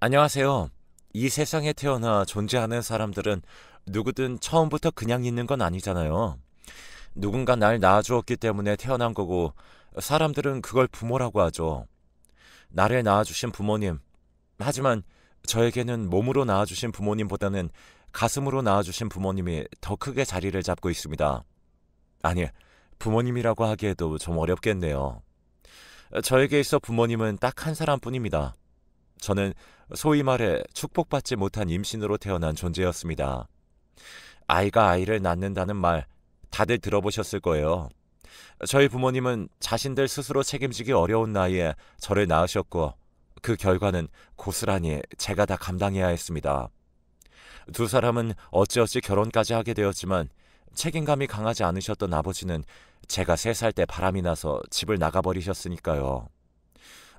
안녕하세요. 이 세상에 태어나 존재하는 사람들은 누구든 처음부터 그냥 있는 건 아니잖아요. 누군가 날 낳아주었기 때문에 태어난 거고, 사람들은 그걸 부모라고 하죠. 나를 낳아주신 부모님. 하지만 저에게는 몸으로 낳아주신 부모님보다는 가슴으로 낳아주신 부모님이 더 크게 자리를 잡고 있습니다. 아니, 부모님이라고 하기에도 좀 어렵겠네요. 저에게 있어 부모님은 딱 한 사람뿐입니다. 저는 소위 말해 축복받지 못한 임신으로 태어난 존재였습니다. 아이가 아이를 낳는다는 말 다들 들어보셨을 거예요. 저희 부모님은 자신들 스스로 책임지기 어려운 나이에 저를 낳으셨고, 그 결과는 고스란히 제가 다 감당해야 했습니다. 두 사람은 어찌어찌 결혼까지 하게 되었지만, 책임감이 강하지 않으셨던 아버지는 제가 3살 때 바람이 나서 집을 나가버리셨으니까요.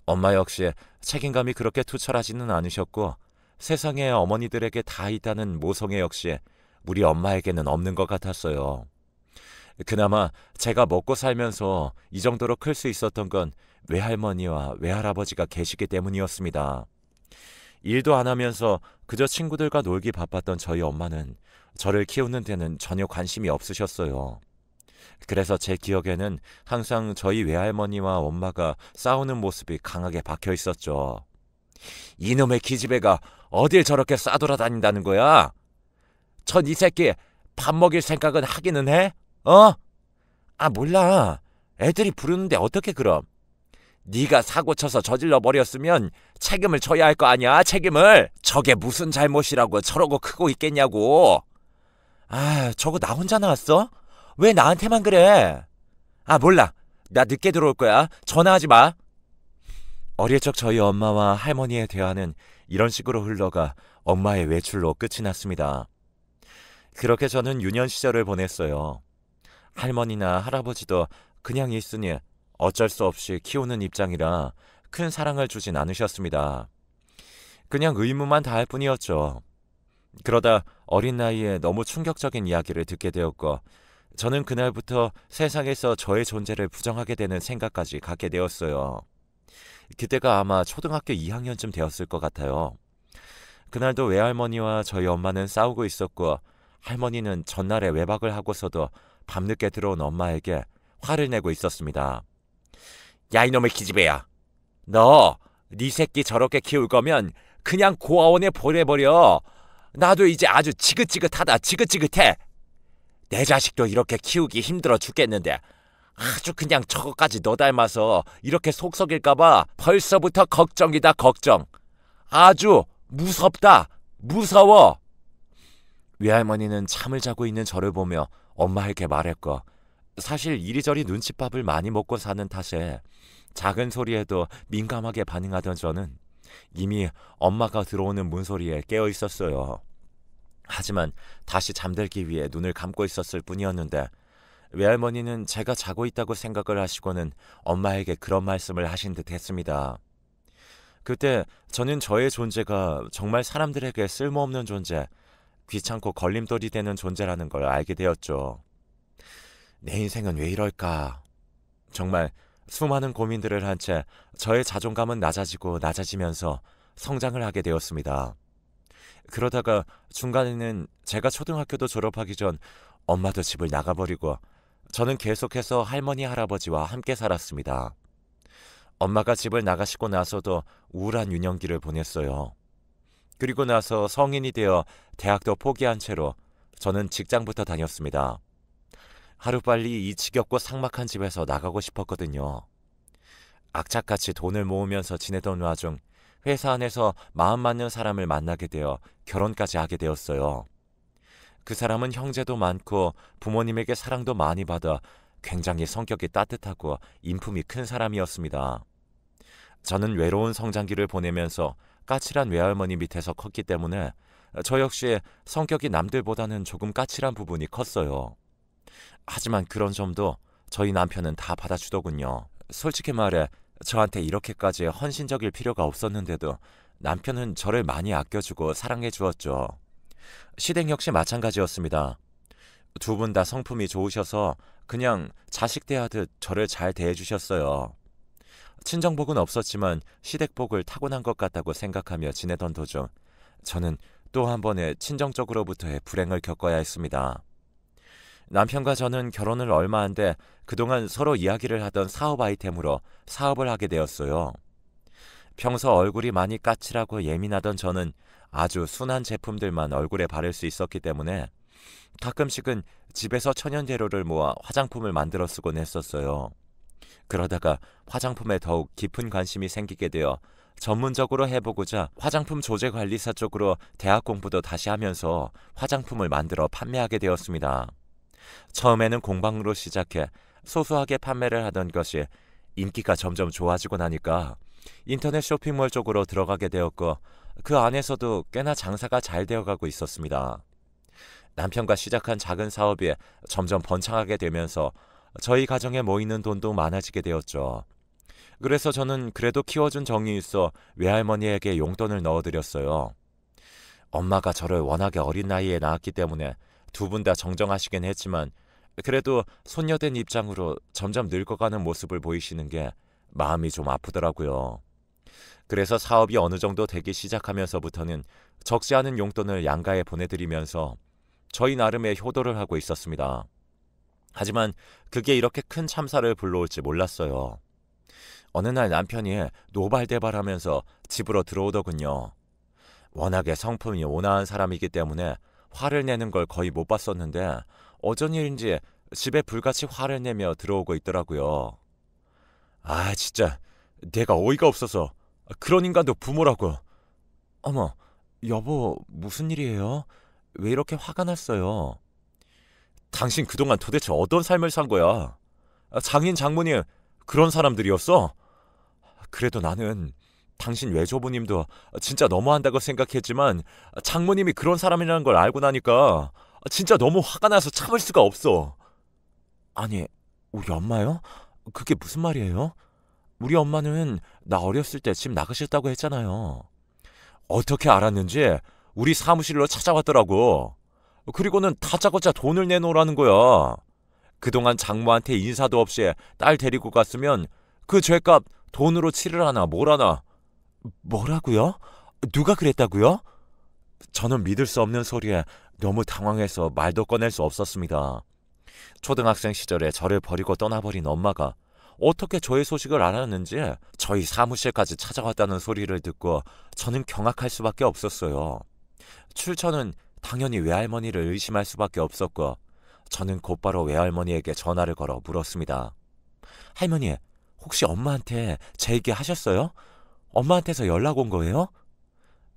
엄마 역시 책임감이 그렇게 투철하지는 않으셨고, 세상에 어머니들에게 다 있다는 모성애 역시 우리 엄마에게는 없는 것 같았어요. 그나마 제가 먹고 살면서 이 정도로 클 수 있었던 건 외할머니와 외할아버지가 계시기 때문이었습니다. 일도 안 하면서 그저 친구들과 놀기 바빴던 저희 엄마는 저를 키우는 데는 전혀 관심이 없으셨어요. 그래서 제 기억에는 항상 저희 외할머니와 엄마가 싸우는 모습이 강하게 박혀 있었죠. 이놈의 기집애가 어딜 저렇게 싸돌아다닌다는 거야? 전 이 새끼 밥 먹일 생각은 하기는 해? 어? 아, 몰라. 애들이 부르는데 어떻게 그럼? 네가 사고 쳐서 저질러 버렸으면 책임을 져야 할 거 아니야, 책임을. 저게 무슨 잘못이라고 저러고 크고 있겠냐고. 아, 저거 나 혼자 나왔어? 왜 나한테만 그래? 아, 몰라. 나 늦게 들어올 거야. 전화하지 마. 어릴 적 저희 엄마와 할머니의 대화는 이런 식으로 흘러가 엄마의 외출로 끝이 났습니다. 그렇게 저는 유년 시절을 보냈어요. 할머니나 할아버지도 그냥 있으니 어쩔 수 없이 키우는 입장이라 큰 사랑을 주진 않으셨습니다. 그냥 의무만 다할 뿐이었죠. 그러다 어린 나이에 너무 충격적인 이야기를 듣게 되었고, 저는 그날부터 세상에서 저의 존재를 부정하게 되는 생각까지 갖게 되었어요. 그때가 아마 초등학교 2학년쯤 되었을 것 같아요. 그날도 외할머니와 저희 엄마는 싸우고 있었고, 할머니는 전날에 외박을 하고서도 밤늦게 들어온 엄마에게 화를 내고 있었습니다. 야, 이놈의 기집애야. 네 새끼 저렇게 키울 거면 그냥 고아원에 보내버려. 나도 이제 아주 지긋지긋하다, 지긋지긋해. 내 자식도 이렇게 키우기 힘들어 죽겠는데 아주 그냥 저거까지 너 닮아서 이렇게 속 썩일까봐 벌써부터 걱정이다, 걱정. 아주 무섭다, 무서워. 외할머니는 잠을 자고 있는 저를 보며 엄마에게 말했고, 사실 이리저리 눈칫밥을 많이 먹고 사는 탓에 작은 소리에도 민감하게 반응하던 저는 이미 엄마가 들어오는 문소리에 깨어 있었어요. 하지만 다시 잠들기 위해 눈을 감고 있었을 뿐이었는데, 외할머니는 제가 자고 있다고 생각을 하시고는 엄마에게 그런 말씀을 하신 듯 했습니다. 그때 저는 저의 존재가 정말 사람들에게 쓸모없는 존재, 귀찮고 걸림돌이 되는 존재라는 걸 알게 되었죠. 내 인생은 왜 이럴까? 정말 수많은 고민들을 한 채 저의 자존감은 낮아지고 낮아지면서 성장을 하게 되었습니다. 그러다가 중간에는 제가 초등학교도 졸업하기 전 엄마도 집을 나가버리고 저는 계속해서 할머니, 할아버지와 함께 살았습니다. 엄마가 집을 나가시고 나서도 우울한 유년기를 보냈어요. 그리고 나서 성인이 되어 대학도 포기한 채로 저는 직장부터 다녔습니다. 하루빨리 이 지겹고 삭막한 집에서 나가고 싶었거든요. 악착같이 돈을 모으면서 지내던 와중 회사 안에서 마음 맞는 사람을 만나게 되어 결혼까지 하게 되었어요. 그 사람은 형제도 많고 부모님에게 사랑도 많이 받아 굉장히 성격이 따뜻하고 인품이 큰 사람이었습니다. 저는 외로운 성장기를 보내면서 까칠한 외할머니 밑에서 컸기 때문에 저 역시 성격이 남들보다는 조금 까칠한 부분이 컸어요. 하지만 그런 점도 저희 남편은 다 받아주더군요. 솔직히 말해 저한테 이렇게까지 헌신적일 필요가 없었는데도 남편은 저를 많이 아껴주고 사랑해 주었죠. 시댁 역시 마찬가지였습니다. 두 분 다 성품이 좋으셔서 그냥 자식 대하듯 저를 잘 대해주셨어요. 친정복은 없었지만 시댁복을 타고난 것 같다고 생각하며 지내던 도중 저는 또 한 번의 친정적으로부터의 불행을 겪어야 했습니다. 남편과 저는 결혼을 얼마 안 돼 그동안 서로 이야기를 하던 사업 아이템으로 사업을 하게 되었어요. 평소 얼굴이 많이 까칠하고 예민하던 저는 아주 순한 제품들만 얼굴에 바를 수 있었기 때문에 가끔씩은 집에서 천연재료를 모아 화장품을 만들어 쓰곤 했었어요. 그러다가 화장품에 더욱 깊은 관심이 생기게 되어 전문적으로 해보고자 화장품 조제 관리사 쪽으로 대학 공부도 다시 하면서 화장품을 만들어 판매하게 되었습니다. 처음에는 공방으로 시작해 소소하게 판매를 하던 것이 인기가 점점 좋아지고 나니까 인터넷 쇼핑몰 쪽으로 들어가게 되었고 그 안에서도 꽤나 장사가 잘 되어가고 있었습니다. 남편과 시작한 작은 사업이 점점 번창하게 되면서 저희 가정에 모이는 돈도 많아지게 되었죠. 그래서 저는 그래도 키워준 정이 있어 외할머니에게 용돈을 넣어드렸어요. 엄마가 저를 워낙에 어린 나이에 낳았기 때문에 두 분 다 정정하시긴 했지만 그래도 손녀된 입장으로 점점 늙어가는 모습을 보이시는 게 마음이 좀 아프더라고요. 그래서 사업이 어느 정도 되기 시작하면서부터는 적지 않은 용돈을 양가에 보내드리면서 저희 나름의 효도를 하고 있었습니다. 하지만 그게 이렇게 큰 참사를 불러올지 몰랐어요. 어느 날 남편이 노발대발하면서 집으로 들어오더군요. 워낙에 성품이 온화한 사람이기 때문에 화를 내는 걸 거의 못 봤었는데 어쩐 일인지 집에 불같이 화를 내며 들어오고 있더라고요. 아 진짜 내가 어이가 없어서 그런 인간도 부모라고. 어머 여보 무슨 일이에요? 왜 이렇게 화가 났어요? 당신 그동안 도대체 어떤 삶을 산 거야? 장인 장모님 그런 사람들이었어? 그래도 나는 당신 외조부님도 진짜 너무한다고 생각했지만 장모님이 그런 사람이라는 걸 알고 나니까 진짜 너무 화가 나서 참을 수가 없어. 아니 우리 엄마요? 그게 무슨 말이에요? 우리 엄마는 나 어렸을 때 집 나가셨다고 했잖아요. 어떻게 알았는지 우리 사무실로 찾아왔더라고. 그리고는 다짜고짜 돈을 내놓으라는 거야. 그동안 장모한테 인사도 없이 딸 데리고 갔으면 그 죄값 돈으로 치르라나 뭐라나. 뭐라고요? 누가 그랬다고요? 저는 믿을 수 없는 소리에 너무 당황해서 말도 꺼낼 수 없었습니다. 초등학생 시절에 저를 버리고 떠나버린 엄마가 어떻게 저의 소식을 알았는지 저희 사무실까지 찾아왔다는 소리를 듣고 저는 경악할 수밖에 없었어요. 출처는 당연히 외할머니를 의심할 수밖에 없었고 저는 곧바로 외할머니에게 전화를 걸어 물었습니다. 할머니, 혹시 엄마한테 제 얘기 하셨어요? 엄마한테서 연락 온 거예요?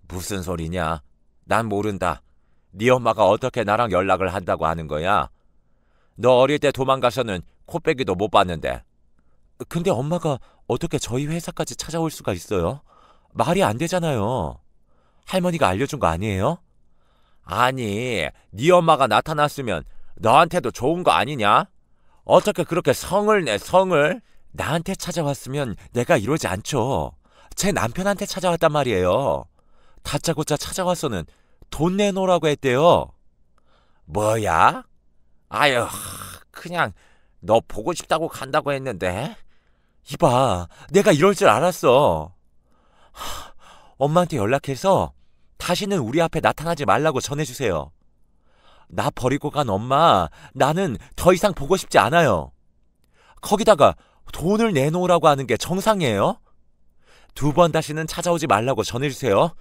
무슨 소리냐? 난 모른다. 네 엄마가 어떻게 나랑 연락을 한다고 하는 거야? 너 어릴 때 도망가서는 코빼기도 못 봤는데. 근데 엄마가 어떻게 저희 회사까지 찾아올 수가 있어요? 말이 안 되잖아요. 할머니가 알려준 거 아니에요? 아니, 네 엄마가 나타났으면 너한테도 좋은 거 아니냐? 어떻게 그렇게 성을 내, 성을? 나한테 찾아왔으면 내가 이러지 않죠. 제 남편한테 찾아왔단 말이에요. 다짜고짜 찾아와서는 돈 내놓으라고 했대요. 뭐야? 아유, 그냥 너 보고 싶다고 간다고 했는데. 이봐, 내가 이럴 줄 알았어. 엄마한테 연락해서 다시는 우리 앞에 나타나지 말라고 전해주세요. 나 버리고 간 엄마, 나는 더 이상 보고 싶지 않아요. 거기다가 돈을 내놓으라고 하는 게 정상이에요? 2번 다시는 찾아오지 말라고 전해주세요.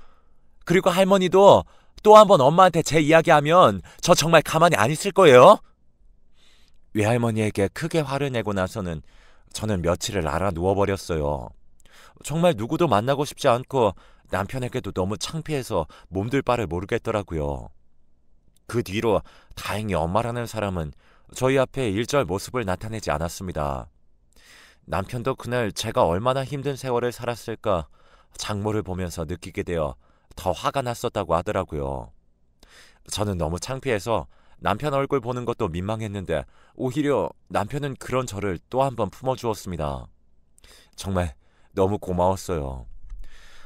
그리고 할머니도 또 한 번 엄마한테 제 이야기하면 저 정말 가만히 안 있을 거예요. 외할머니에게 크게 화를 내고 나서는 저는 며칠을 알아 누워버렸어요. 정말 누구도 만나고 싶지 않고 남편에게도 너무 창피해서 몸둘 바를 모르겠더라고요. 그 뒤로 다행히 엄마라는 사람은 저희 앞에 일절 모습을 나타내지 않았습니다. 남편도 그날 제가 얼마나 힘든 세월을 살았을까 장모를 보면서 느끼게 되어 더 화가 났었다고 하더라고요. 저는 너무 창피해서 남편 얼굴 보는 것도 민망했는데 오히려 남편은 그런 저를 또 한 번 품어주었습니다. 정말 너무 고마웠어요.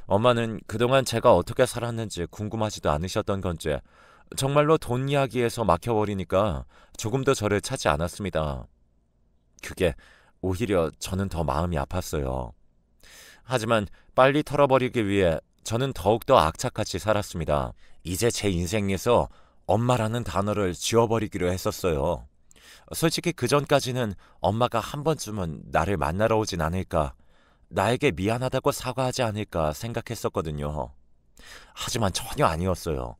엄마는 그동안 제가 어떻게 살았는지 궁금하지도 않으셨던 건지 정말로 돈 이야기에서 막혀버리니까 조금도 저를 찾지 않았습니다. 그게 오히려 저는 더 마음이 아팠어요. 하지만 빨리 털어버리기 위해 저는 더욱더 악착같이 살았습니다. 이제 제 인생에서 엄마라는 단어를 지워버리기로 했었어요. 솔직히 그 전까지는 엄마가 한 번쯤은 나를 만나러 오진 않을까, 나에게 미안하다고 사과하지 않을까 생각했었거든요. 하지만 전혀 아니었어요.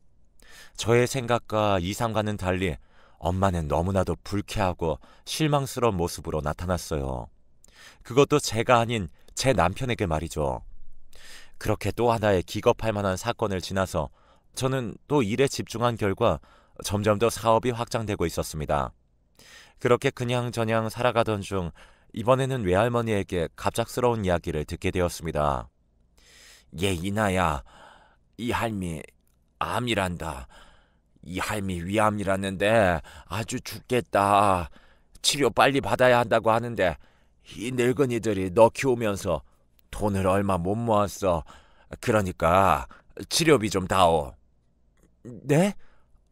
저의 생각과 이상과는 달리 엄마는 너무나도 불쾌하고 실망스러운 모습으로 나타났어요. 그것도 제가 아닌 제 남편에게 말이죠. 그렇게 또 하나의 기겁할 만한 사건을 지나서 저는 또 일에 집중한 결과 점점 더 사업이 확장되고 있었습니다. 그렇게 그냥저냥 살아가던 중 이번에는 외할머니에게 갑작스러운 이야기를 듣게 되었습니다. 얘 이나야, 이 할미 암이란다. 이 할미 위암이라는데 아주 죽겠다. 치료 빨리 받아야 한다고 하는데 이 늙은이들이 너 키우면서 돈을 얼마 못 모았어. 그러니까 치료비 좀 다오. 네?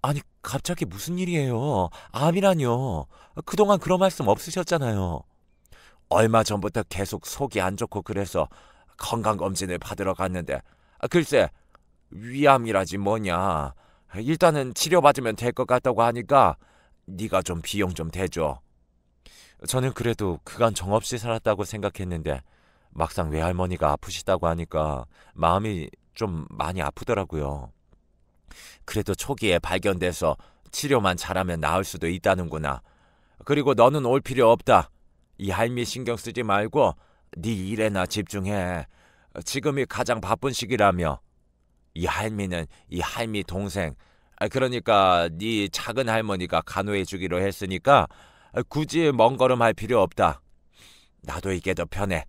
아니 갑자기 무슨 일이에요? 암이라뇨. 그동안 그런 말씀 없으셨잖아요. 얼마 전부터 계속 속이 안 좋고 그래서 건강검진을 받으러 갔는데 글쎄 위암이라지 뭐냐. 일단은 치료받으면 될 것 같다고 하니까 네가 좀 비용 좀 대줘. 저는 그래도 그간 정없이 살았다고 생각했는데 막상 외할머니가 아프시다고 하니까 마음이 좀 많이 아프더라고요. 그래도 초기에 발견돼서 치료만 잘하면 나을 수도 있다는구나. 그리고 너는 올 필요 없다. 이 할미 신경 쓰지 말고 네 일에나 집중해. 지금이 가장 바쁜 시기라며. 이 할미는 이 할미 동생, 그러니까 네 작은 할머니가 간호해 주기로 했으니까 굳이 먼 걸음 할 필요 없다. 나도 이게 더 편해.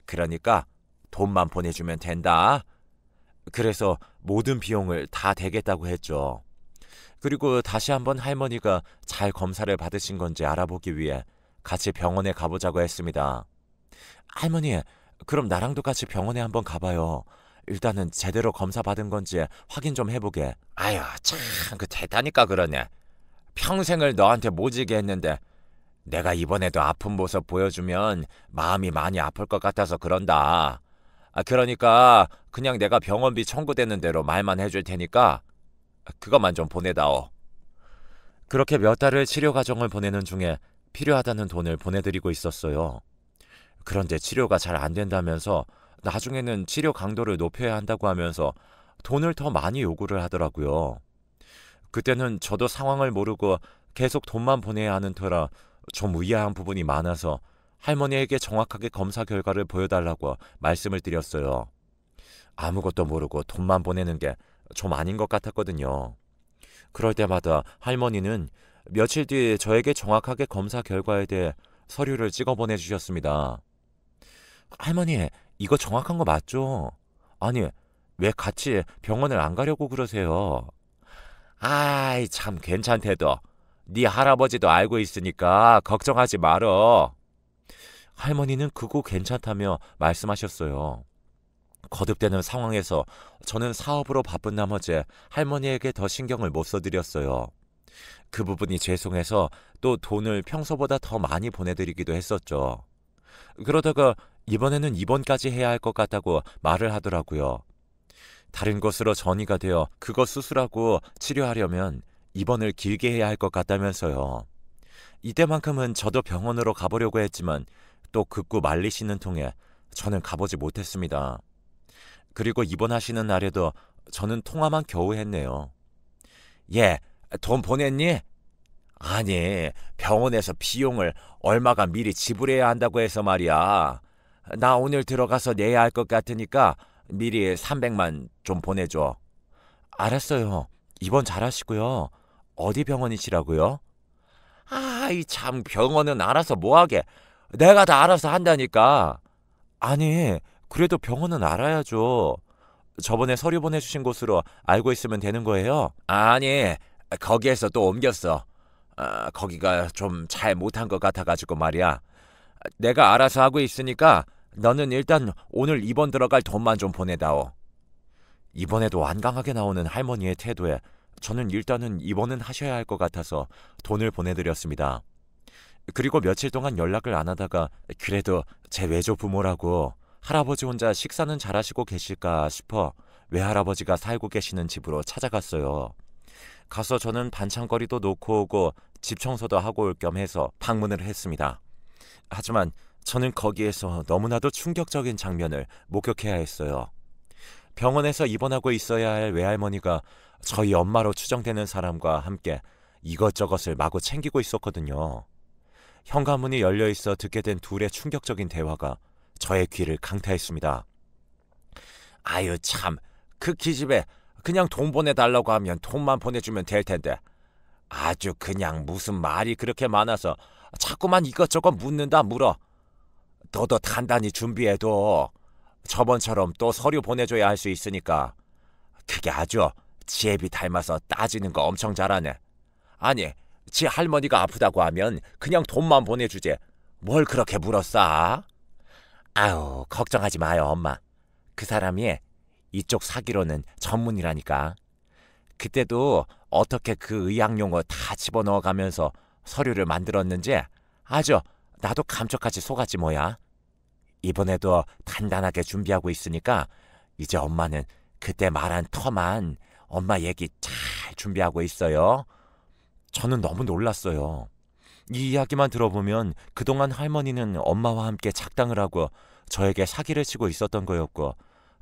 그러니까 돈만 보내주면 된다. 그래서 모든 비용을 다 대겠다고 했죠. 그리고 다시 한번 할머니가 잘 검사를 받으신 건지 알아보기 위해 같이 병원에 가보자고 했습니다. 할머니, 그럼 나랑도 같이 병원에 한번 가봐요. 일단은 제대로 검사 받은 건지 확인 좀 해보게. 아유, 참, 그 대다니까 그러네. 평생을 너한테 모지게 했는데 내가 이번에도 아픈 모습 보여주면 마음이 많이 아플 것 같아서 그런다. 그러니까 그냥 내가 병원비 청구되는 대로 말만 해줄 테니까 그것만 좀 보내다오. 그렇게 몇 달을 치료 과정을 보내는 중에 필요하다는 돈을 보내드리고 있었어요. 그런데 치료가 잘 안 된다면서 나중에는 치료 강도를 높여야 한다고 하면서 돈을 더 많이 요구를 하더라고요. 그때는 저도 상황을 모르고 계속 돈만 보내야 하는 터라 좀 의아한 부분이 많아서 할머니에게 정확하게 검사 결과를 보여달라고 말씀을 드렸어요. 아무것도 모르고 돈만 보내는 게 좀 아닌 것 같았거든요. 그럴 때마다 할머니는 며칠 뒤에 저에게 정확하게 검사 결과에 대해 서류를 찍어 보내주셨습니다. 할머니, 이거 정확한 거 맞죠? 아니, 왜 같이 병원을 안 가려고 그러세요? 아이, 참 괜찮대도. 네 할아버지도 알고 있으니까 걱정하지 말어. 할머니는 그거 괜찮다며 말씀하셨어요. 거듭되는 상황에서 저는 사업으로 바쁜 나머지 할머니에게 더 신경을 못 써드렸어요. 그 부분이 죄송해서 또 돈을 평소보다 더 많이 보내드리기도 했었죠. 그러다가 이번에는 입원까지 해야 할 것 같다고 말을 하더라고요. 다른 곳으로 전이가 되어 그거 수술하고 치료하려면 입원을 길게 해야 할 것 같다면서요. 이때만큼은 저도 병원으로 가보려고 했지만 또 극구 말리시는 통에 저는 가보지 못했습니다. 그리고 입원하시는 날에도 저는 통화만 겨우 했네요. 예, 돈 보냈니? 아니, 병원에서 비용을 얼마가 미리 지불해야 한다고 해서 말이야. 나 오늘 들어가서 내야 할 것 같으니까 미리 300만 좀 보내줘. 알았어요. 입원 잘하시고요. 어디 병원이시라고요? 아이 참, 병원은 알아서 뭐하게. 내가 다 알아서 한다니까. 아니, 그래도 병원은 알아야죠. 저번에 서류 보내주신 곳으로 알고 있으면 되는 거예요? 아니, 거기에서 또 옮겼어. 거기가 좀 잘 못한 것 같아가지고 말이야. 내가 알아서 하고 있으니까 너는 일단 오늘 입원 들어갈 돈만 좀 보내다오. 이번에도 완강하게 나오는 할머니의 태도에 저는 일단은 입원은 하셔야 할 것 같아서 돈을 보내드렸습니다. 그리고 며칠 동안 연락을 안 하다가 그래도 제 외조 부모라고 할아버지 혼자 식사는 잘하시고 계실까 싶어 외할아버지가 살고 계시는 집으로 찾아갔어요. 가서 저는 반찬거리도 놓고 오고 집 청소도 하고 올 겸 해서 방문을 했습니다. 하지만 저는 거기에서 너무나도 충격적인 장면을 목격해야 했어요. 병원에서 입원하고 있어야 할 외할머니가 저희 엄마로 추정되는 사람과 함께 이것저것을 마구 챙기고 있었거든요. 현관문이 열려 있어 듣게 된 둘의 충격적인 대화가 저의 귀를 강타했습니다. 아유 참, 그 기집애 그냥 돈 보내달라고 하면 돈만 보내주면 될 텐데 아주 그냥 무슨 말이 그렇게 많아서 자꾸만 이것저것 묻는다 물어. 너도 단단히 준비해둬. 저번처럼 또 서류 보내줘야 할 수 있으니까. 그게 아주 지혜비 닮아서 따지는 거 엄청 잘하네. 아니, 지 할머니가 아프다고 하면 그냥 돈만 보내주지 뭘 그렇게 물었어? 아우, 걱정하지 마요 엄마. 그 사람이 이쪽 사기로는 전문이라니까. 그때도 어떻게 그 의학용어 다 집어넣어가면서 서류를 만들었는지 아주 나도 감쪽같이 속았지 뭐야. 이번에도 단단하게 준비하고 있으니까 이제 엄마는 그때 말한 터만 엄마 얘기 잘 준비하고 있어요. 저는 너무 놀랐어요. 이 이야기만 들어보면 그동안 할머니는 엄마와 함께 작당을 하고 저에게 사기를 치고 있었던 거였고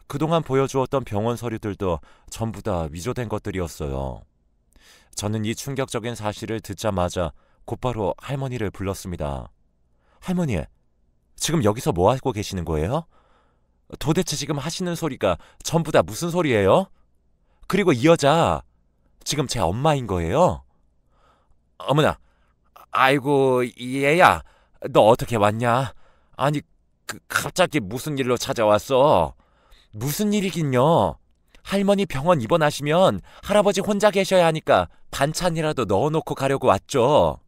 그동안 보여주었던 병원 서류들도 전부 다 위조된 것들이었어요. 저는 이 충격적인 사실을 듣자마자 곧바로 할머니를 불렀습니다. 할머니, 지금 여기서 뭐 하고 계시는 거예요? 도대체 지금 하시는 소리가 전부 다 무슨 소리예요? 그리고 이 여자 지금 제 엄마인 거예요? 어머나, 아이고 얘야, 너 어떻게 왔냐? 아니 갑자기 무슨 일로 찾아왔어? 무슨 일이긴요? 할머니 병원 입원하시면 할아버지 혼자 계셔야 하니까 반찬이라도 넣어놓고 가려고 왔죠.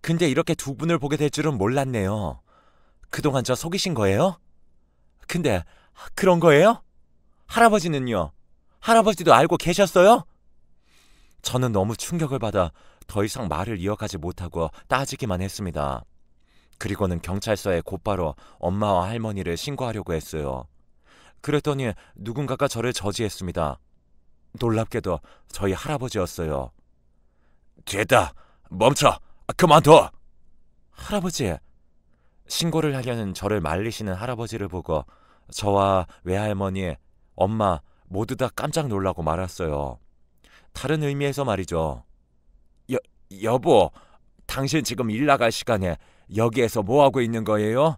근데 이렇게 두 분을 보게 될 줄은 몰랐네요. 그동안 저 속이신 거예요? 근데 그런 거예요? 할아버지는요? 할아버지도 알고 계셨어요? 저는 너무 충격을 받아 더 이상 말을 이어가지 못하고 따지기만 했습니다. 그리고는 경찰서에 곧바로 엄마와 할머니를 신고하려고 했어요. 그랬더니 누군가가 저를 저지했습니다. 놀랍게도 저희 할아버지였어요. 됐다. 멈춰. 그만둬. 할아버지. 신고를 하려는 저를 말리시는 할아버지를 보고 저와 외할머니, 엄마 모두 다 깜짝 놀라고 말았어요. 다른 의미에서 말이죠. 여보, 당신 지금 일 나갈 시간에 여기에서 뭐하고 있는 거예요?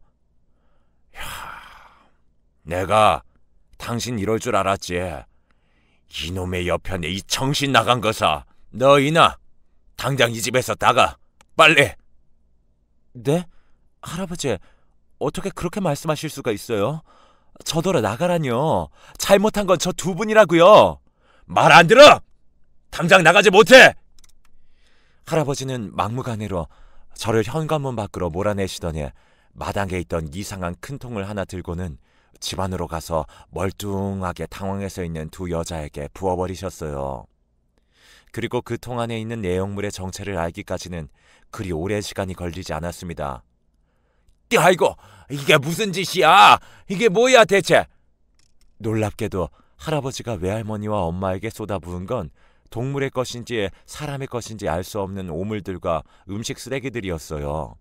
내가 당신 이럴 줄 알았지. 이놈의 옆편에 이 정신 나간 거사. 너 이나 당장 이 집에서 나가. 빨리. 네? 할아버지, 어떻게 그렇게 말씀하실 수가 있어요? 저더러 나가라뇨. 잘못한 건 저 두 분이라고요. 말 안 들어? 당장 나가지 못해. 할아버지는 막무가내로 저를 현관문 밖으로 몰아내시더니 마당에 있던 이상한 큰 통을 하나 들고는 집 안으로 가서 멀뚱하게 당황해서 있는 두 여자에게 부어버리셨어요. 그리고 그 통 안에 있는 내용물의 정체를 알기까지는 그리 오랜 시간이 걸리지 않았습니다. 아이고, 이게 무슨 짓이야? 이게 뭐야 대체? 놀랍게도 할아버지가 외할머니와 엄마에게 쏟아부은 건 동물의 것인지 사람의 것인지 알 수 없는 오물들과 음식 쓰레기들이었어요.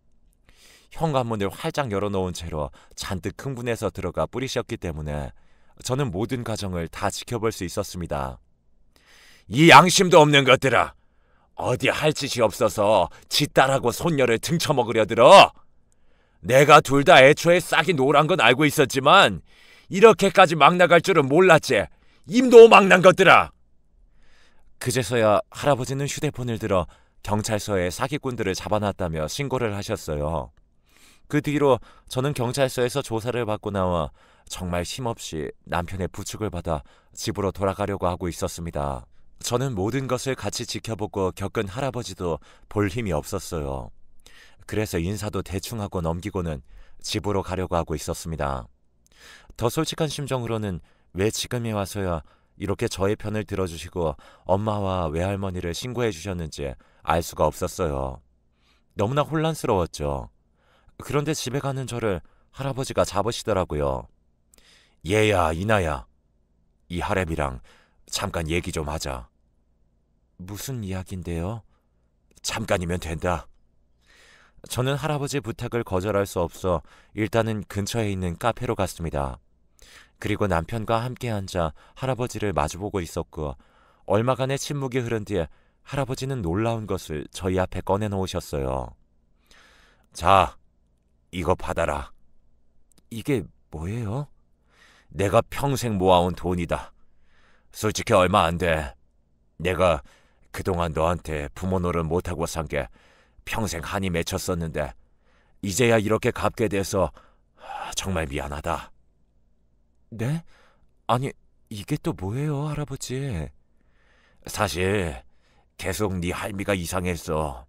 현관문을 활짝 열어놓은 채로 잔뜩 흥분해서 들어가 뿌리셨기 때문에 저는 모든 과정을 다 지켜볼 수 있었습니다. 이 양심도 없는 것들아! 어디 할 짓이 없어서 지 딸하고 손녀를 등쳐먹으려 들어? 내가 둘 다 애초에 싹이 노란 건 알고 있었지만 이렇게까지 막 나갈 줄은 몰랐지. 임도 막 난 것들아! 그제서야 할아버지는 휴대폰을 들어 경찰서에 사기꾼들을 잡아놨다며 신고를 하셨어요. 그 뒤로 저는 경찰서에서 조사를 받고 나와 정말 힘없이 남편의 부축을 받아 집으로 돌아가려고 하고 있었습니다. 저는 모든 것을 같이 지켜보고 겪은 할아버지도 볼 힘이 없었어요. 그래서 인사도 대충 하고 넘기고는 집으로 가려고 하고 있었습니다. 더 솔직한 심정으로는 왜 지금에 와서야 이렇게 저의 편을 들어주시고 엄마와 외할머니를 신고해 주셨는지 알 수가 없었어요. 너무나 혼란스러웠죠. 그런데 집에 가는 저를 할아버지가 잡으시더라고요. 얘야, 이나야. 이 할애비랑 잠깐 얘기 좀 하자. 무슨 이야기인데요? 잠깐이면 된다. 저는 할아버지 부탁을 거절할 수 없어 일단은 근처에 있는 카페로 갔습니다. 그리고 남편과 함께 앉아 할아버지를 마주보고 있었고 얼마간의 침묵이 흐른 뒤에 할아버지는 놀라운 것을 저희 앞에 꺼내놓으셨어요. 자, 이거 받아라. 이게 뭐예요? 내가 평생 모아온 돈이다. 솔직히 얼마 안 돼. 내가 그동안 너한테 부모 노릇 못하고 산 게 평생 한이 맺혔었는데 이제야 이렇게 갚게 돼서 정말 미안하다. 네? 아니, 이게 또 뭐예요, 할아버지? 사실 계속 네 할미가 이상했어.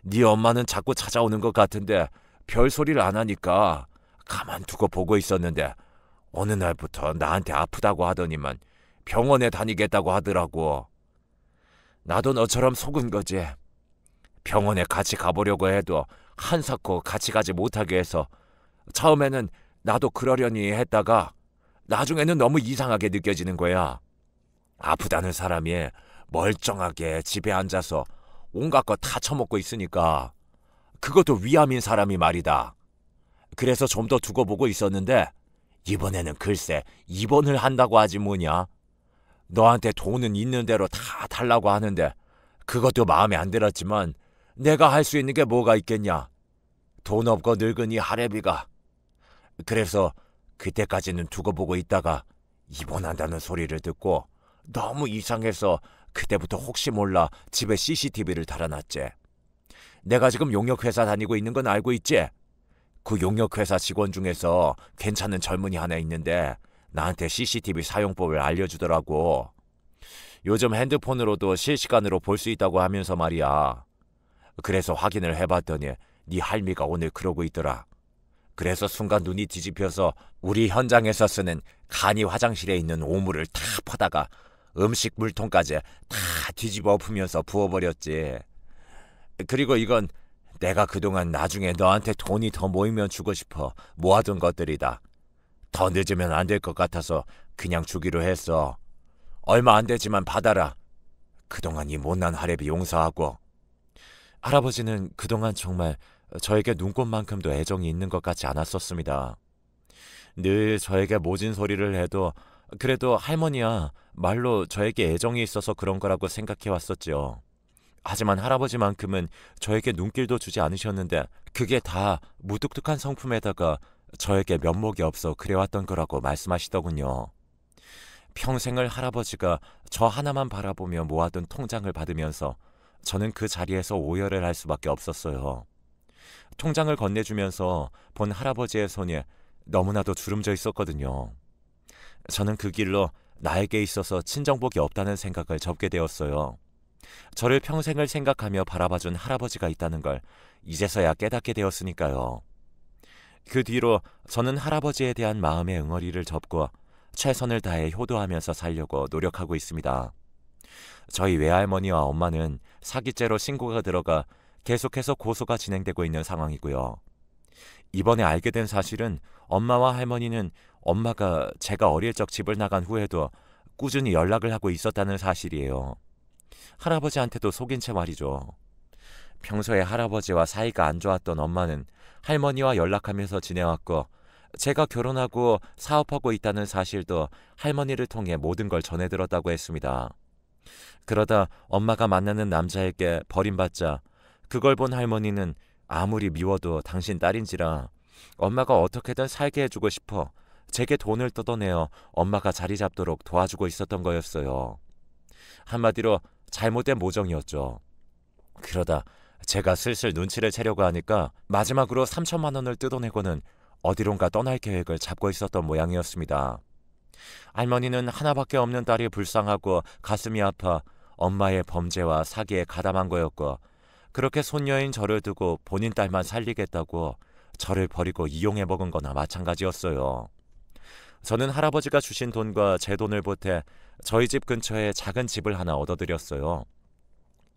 네 엄마는 자꾸 찾아오는 것 같은데 별소리를 안 하니까 가만두고 보고 있었는데 어느 날부터 나한테 아프다고 하더니만 병원에 다니겠다고 하더라고. 나도 너처럼 속은 거지. 병원에 같이 가보려고 해도 한사코 같이 가지 못하게 해서 처음에는 나도 그러려니 했다가 나중에는 너무 이상하게 느껴지는 거야. 아프다는 사람이 멀쩡하게 집에 앉아서 온갖 거 다 처먹고 있으니까 그것도 위암인 사람이 말이다. 그래서 좀 더 두고 보고 있었는데 이번에는 글쎄 입원을 한다고 하지 뭐냐. 너한테 돈은 있는 대로 다 달라고 하는데 그것도 마음에 안 들었지만 내가 할 수 있는 게 뭐가 있겠냐. 돈 없고 늙은이 할애비가. 그래서 그때까지는 두고 보고 있다가 입원한다는 소리를 듣고 너무 이상해서 그때부터 혹시 몰라 집에 CCTV를 달아놨지. 내가 지금 용역회사 다니고 있는 건 알고 있지? 그 용역회사 직원 중에서 괜찮은 젊은이 하나 있는데 나한테 CCTV 사용법을 알려주더라고. 요즘 핸드폰으로도 실시간으로 볼 수 있다고 하면서 말이야. 그래서 확인을 해봤더니 네 할미가 오늘 그러고 있더라. 그래서 순간 눈이 뒤집혀서 우리 현장에서 쓰는 간이 화장실에 있는 오물을 다 퍼다가 음식 물통까지 다 뒤집어 엎으면서 부어버렸지. 그리고 이건 내가 그동안 나중에 너한테 돈이 더 모이면 주고 싶어 모아둔 것들이다. 더 늦으면 안 될 것 같아서 그냥 주기로 했어. 얼마 안 되지만 받아라. 그동안 이 못난 할애비 용서하고. 할아버지는 그동안 정말 저에게 눈꽃만큼도 애정이 있는 것 같지 않았었습니다. 늘 저에게 모진 소리를 해도 그래도 할머니야 말로 저에게 애정이 있어서 그런 거라고 생각해 왔었죠. 하지만 할아버지만큼은 저에게 눈길도 주지 않으셨는데 그게 다 무뚝뚝한 성품에다가 저에게 면목이 없어 그래왔던 거라고 말씀하시더군요. 평생을 할아버지가 저 하나만 바라보며 모아둔 통장을 받으면서 저는 그 자리에서 오열을 할 수밖에 없었어요. 통장을 건네주면서 본 할아버지의 손이 너무나도 주름져 있었거든요. 저는 그 길로 나에게 있어서 친정복이 없다는 생각을 접게 되었어요. 저를 평생을 생각하며 바라봐준 할아버지가 있다는 걸 이제서야 깨닫게 되었으니까요. 그 뒤로 저는 할아버지에 대한 마음의 응어리를 접고 최선을 다해 효도하면서 살려고 노력하고 있습니다. 저희 외할머니와 엄마는 사기죄로 신고가 들어가 계속해서 고소가 진행되고 있는 상황이고요. 이번에 알게 된 사실은 엄마와 할머니는 엄마가 제가 어릴 적 집을 나간 후에도 꾸준히 연락을 하고 있었다는 사실이에요. 할아버지한테도 속인 채 말이죠. 평소에 할아버지와 사이가 안 좋았던 엄마는 할머니와 연락하면서 지내왔고 제가 결혼하고 사업하고 있다는 사실도 할머니를 통해 모든 걸 전해들었다고 했습니다. 그러다 엄마가 만나는 남자에게 버림받자 그걸 본 할머니는 아무리 미워도 당신 딸인지라 엄마가 어떻게든 살게 해주고 싶어 제게 돈을 뜯어내어 엄마가 자리 잡도록 도와주고 있었던 거였어요. 한마디로 잘못된 모정이었죠. 그러다 제가 슬슬 눈치를 채려고 하니까 마지막으로 3천만 원을 뜯어내고는 어디론가 떠날 계획을 잡고 있었던 모양이었습니다. 할머니는 하나밖에 없는 딸이 불쌍하고 가슴이 아파 엄마의 범죄와 사기에 가담한 거였고 그렇게 손녀인 저를 두고 본인 딸만 살리겠다고 저를 버리고 이용해 먹은 거나 마찬가지였어요. 저는 할아버지가 주신 돈과 제 돈을 보태 저희 집 근처에 작은 집을 하나 얻어드렸어요.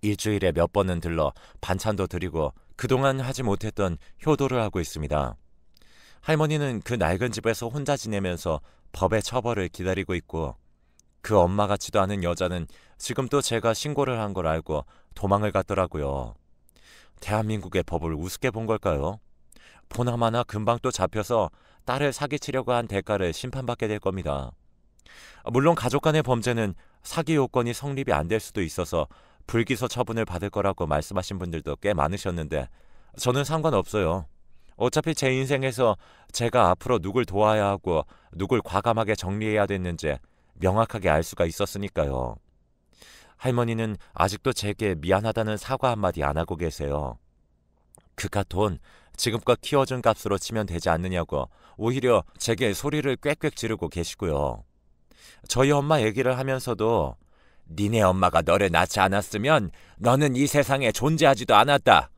일주일에 몇 번은 들러 반찬도 드리고 그동안 하지 못했던 효도를 하고 있습니다. 할머니는 그 낡은 집에서 혼자 지내면서 법의 처벌을 기다리고 있고 그 엄마 같지도 않은 여자는 지금 또 제가 신고를 한 걸 알고 도망을 갔더라고요. 대한민국의 법을 우습게 본 걸까요? 보나마나 금방 또 잡혀서 딸을 사기치려고 한 대가를 심판받게 될 겁니다. 물론 가족 간의 범죄는 사기 요건이 성립이 안 될 수도 있어서 불기소 처분을 받을 거라고 말씀하신 분들도 꽤 많으셨는데 저는 상관없어요. 어차피 제 인생에서 제가 앞으로 누굴 도와야 하고 누굴 과감하게 정리해야 됐는지 명확하게 알 수가 있었으니까요. 할머니는 아직도 제게 미안하다는 사과 한마디 안 하고 계세요. 그깟 돈 지금껏 키워준 값으로 치면 되지 않느냐고 오히려 제게 소리를 꽥꽥 지르고 계시고요. 저희 엄마 얘기를 하면서도 니네 엄마가 너를 낳지 않았으면 너는 이 세상에 존재하지도 않았다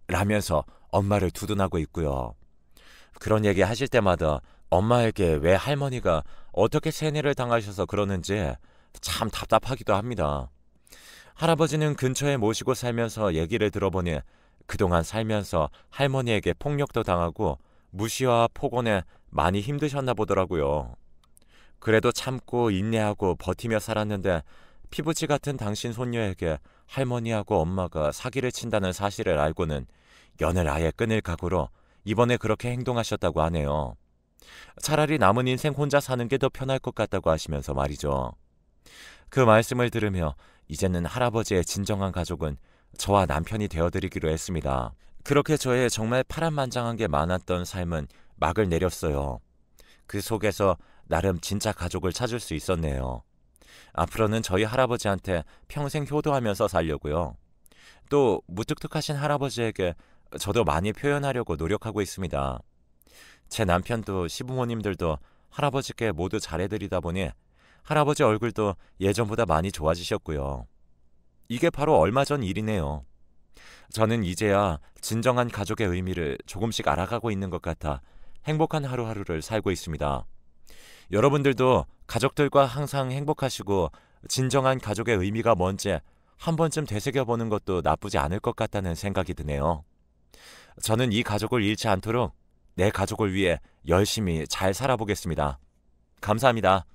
라면서 엄마를 두둔하고 있고요. 그런 얘기 하실 때마다 엄마에게 왜 할머니가 어떻게 세뇌를 당하셔서 그러는지 참 답답하기도 합니다. 할아버지는 근처에 모시고 살면서 얘기를 들어보니 그동안 살면서 할머니에게 폭력도 당하고 무시와 폭언에 많이 힘드셨나 보더라고요. 그래도 참고 인내하고 버티며 살았는데 피부치 같은 당신 손녀에게 할머니하고 엄마가 사기를 친다는 사실을 알고는 연을 아예 끊을 각오로 이번에 그렇게 행동하셨다고 하네요. 차라리 남은 인생 혼자 사는 게 더 편할 것 같다고 하시면서 말이죠. 그 말씀을 들으며 이제는 할아버지의 진정한 가족은 저와 남편이 되어드리기로 했습니다. 그렇게 저의 정말 파란만장한 게 많았던 삶은 막을 내렸어요. 그 속에서 나름 진짜 가족을 찾을 수 있었네요. 앞으로는 저희 할아버지한테 평생 효도하면서 살려고요. 또 무뚝뚝하신 할아버지에게 저도 많이 표현하려고 노력하고 있습니다. 제 남편도 시부모님들도 할아버지께 모두 잘해드리다 보니 할아버지 얼굴도 예전보다 많이 좋아지셨고요. 이게 바로 얼마 전 일이네요. 저는 이제야 진정한 가족의 의미를 조금씩 알아가고 있는 것 같아 행복한 하루하루를 살고 있습니다. 여러분들도 가족들과 항상 행복하시고 진정한 가족의 의미가 뭔지 한 번쯤 되새겨보는 것도 나쁘지 않을 것 같다는 생각이 드네요. 저는 이 가족을 잃지 않도록 내 가족을 위해 열심히 잘 살아보겠습니다. 감사합니다.